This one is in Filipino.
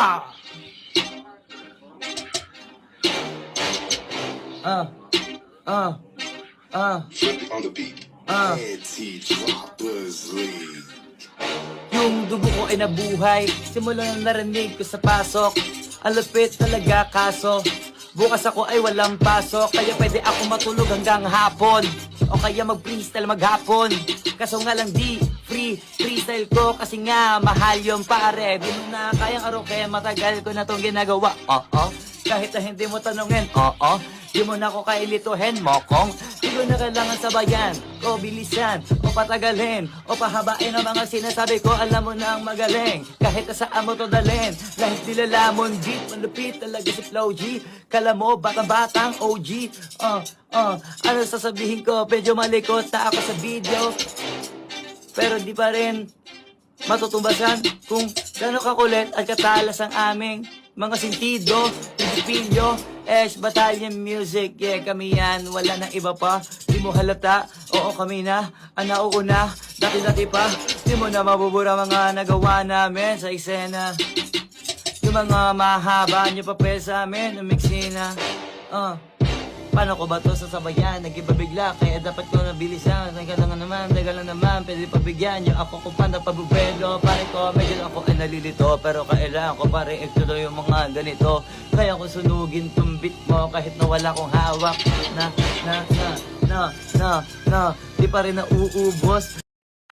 Pa! Flip on the beat. Anti-droppers league. Yung dugo ko ay nabuhay, simula nang narinig ko sa pasok. Ang lupit talaga kaso, bukas ako ay walang pasok. Kaya pwede ako matulog hanggang hapon, o kaya mag-freestyle maghapon. Kaso nga lang di freestyle ko, kasi nga mahal yung pare. Di mo na kayang aroke, matagal ko na tong ginagawa. Kahit na hindi mo tanungin, di mo na ako kailituhin, mokong. Di ko na kailangan sabayan, o bilisan, o patagalin, o pahabain ang mga sinasabi ko. Alam mo na ang magaling, kahit na saan mo to dalhin. Lahit nilalamon, deep, malupit talaga si Flow G. Kala mo, batang-batang OG. Ano sasabihin ko, medyo malikot na ako sa video, pero di pa rin matutumbasan kung gano'ng kakulit at katalas ang aming mga sentido. Pilipinyo, Battalion Music, yeah, kami yan, wala nang iba pa. Di mo halata, oo kami na, ang nauuna, dati-dati pa. Di mo na mabubura mga nagawa namin sa eksena. Yung mga mahaba nyo papel sa amin, umiksi na. Paano ko ba to sasabayan? Nag-iba bigla, kaya dapat ko nabilisan. Teka lang naman, pwede pabigyan nyo ako kung paano pabubelo. Pare ko, medyo ako ay nalilito, pero kailangan ko pare ituloy yung mga ganito. Kaya ko sunugin tong beat mo kahit na wala kong hawak. Di pa rin nauubos.